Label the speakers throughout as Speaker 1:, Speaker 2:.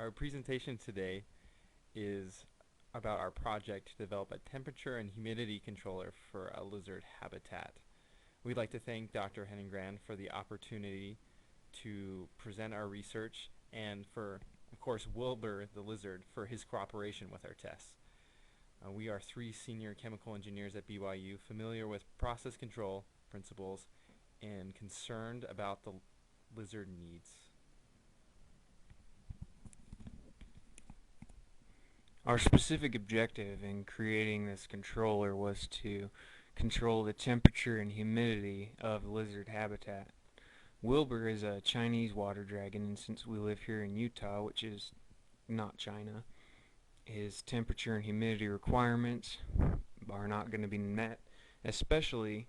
Speaker 1: Our presentation today is about our project to develop a temperature and humidity controller for a lizard habitat. We'd like to thank Dr. Henningran for the opportunity to present our research and for, of course, Wilbur the lizard for his cooperation with our tests. We are three senior chemical engineers at BYU familiar with process control principles and concerned about the lizard needs.
Speaker 2: Our specific objective in creating this controller was to control the temperature and humidity of lizard habitat. Wilbur is a Chinese water dragon, and since we live here in Utah, which is not China, his temperature and humidity requirements are not going to be met, especially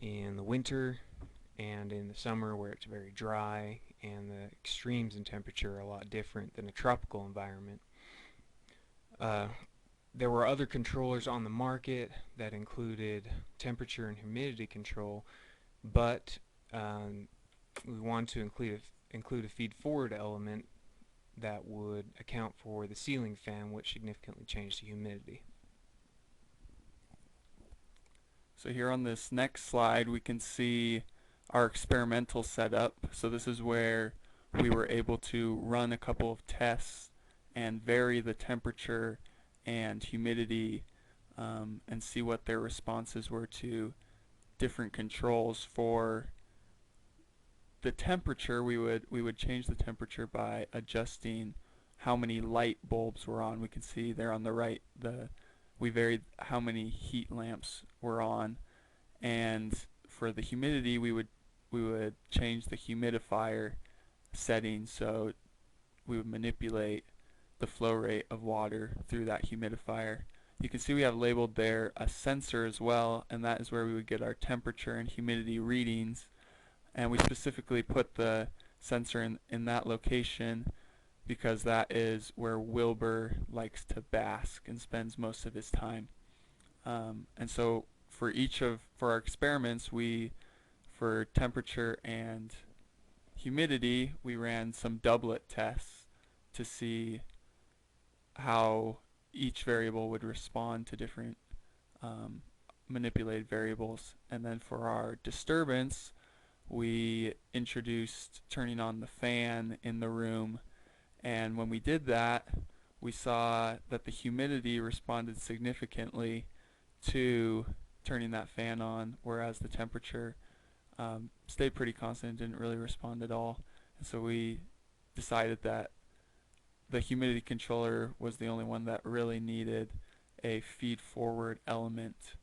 Speaker 2: in the winter and in the summer where it's very dry and the extremes in temperature are a lot different than a tropical environment. There were other controllers on the market that included temperature and humidity control, but we wanted to include a feed-forward element that would account for the ceiling fan, which significantly changed the humidity.
Speaker 3: So here on this next slide we can see our experimental setup. So this is where we were able to run a couple of tests and vary the temperature and humidity and see what their responses were to different controls. For the temperature, we would change the temperature by adjusting how many light bulbs were on. We can see there on the right we varied how many heat lamps were on, and for the humidity we would change the humidifier setting, so we would manipulate the flow rate of water through that humidifier. You can see we have labeled there a sensor as well, and that is where we would get our temperature and humidity readings, and we specifically put the sensor in that location because that is where Wilbur likes to bask and spends most of his time. And so for our experiments, for temperature and humidity, we ran some doublet tests to see how each variable would respond to different manipulated variables. And then for our disturbance, we introduced turning on the fan in the room, and when we did that, we saw that the humidity responded significantly to turning that fan on, whereas the temperature stayed pretty constant and didn't really respond at all. And so we decided that the humidity controller was the only one that really needed a feed-forward element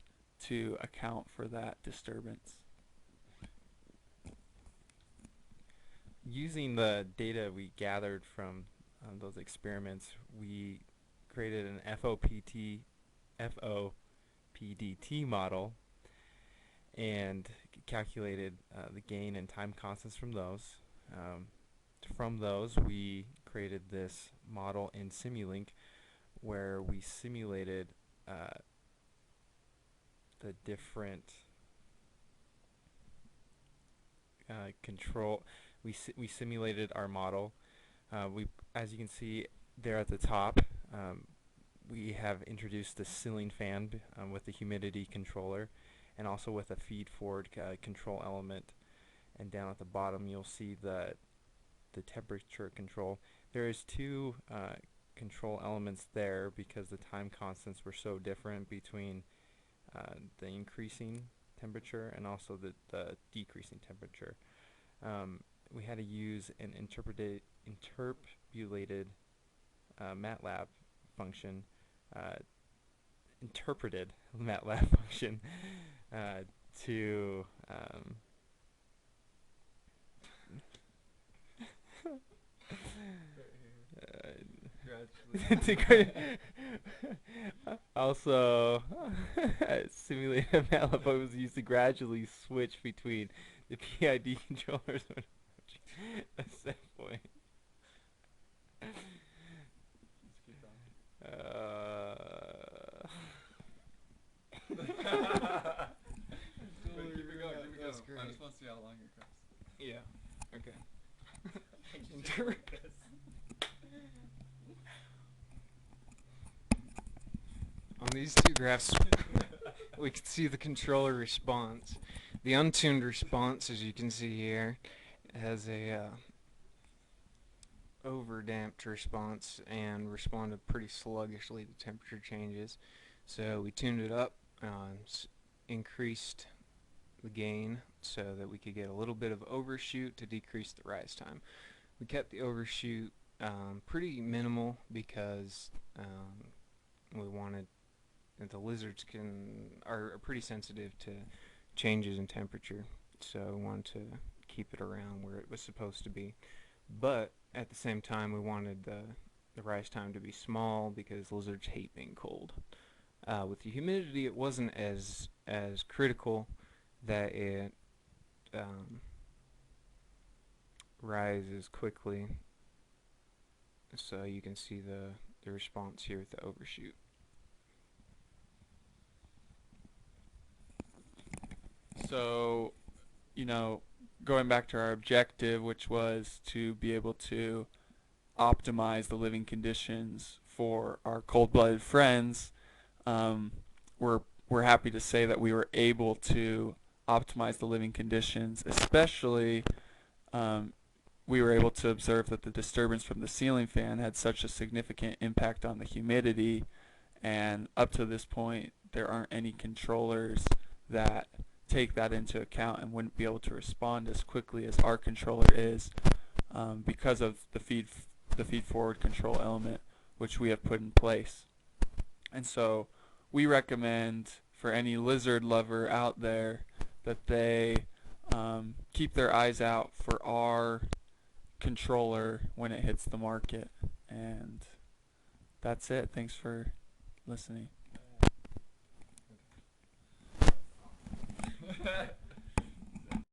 Speaker 3: to account for that disturbance.
Speaker 1: Using the data we gathered from those experiments, we created an FOPDT model and calculated the gain and time constants from those. From those, we created this model in Simulink where we simulated the different control. We simulated our model. As you can see there at the top, we have introduced the ceiling fan with the humidity controller, and also with a feed-forward control element. And down at the bottom, you'll see the temperature control. There is two control elements there because the time constants were so different between the increasing temperature and also the decreasing temperature. We had to use an interpolated MATLAB function, interpreted MATLAB function to also simulate a MATLAB was used to gradually switch between the PID controllers when approaching a set point.
Speaker 3: Keep it going. I just want to see how long it goes.
Speaker 2: Yeah. Okay. On these two graphs, we can see the controller response. The untuned response, as you can see here, has a overdamped response and responded pretty sluggishly to temperature changes. So we tuned it up, increased the gain so that we could get a little bit of overshoot to decrease the rise time. We kept the overshoot pretty minimal because we wanted the lizards are pretty sensitive to changes in temperature, so we wanted to keep it around where it was supposed to be. But at the same time, we wanted the rise time to be small because lizards hate being cold. With the humidity, it wasn't as critical that it rises quickly. So you can see the response here with the overshoot.
Speaker 3: So, going back to our objective, which was to be able to optimize the living conditions for our cold-blooded friends, um, we're happy to say that we were able to optimize the living conditions. Especially, we were able to observe that the disturbance from the ceiling fan had such a significant impact on the humidity, and up to this point, there aren't any controllers that take that into account and wouldn't be able to respond as quickly as our controller is, because of the feed forward control element which we have put in place. And so we recommend for any lizard lover out there that they keep their eyes out for our controller when it hits the market. And that's it. Thanks for listening.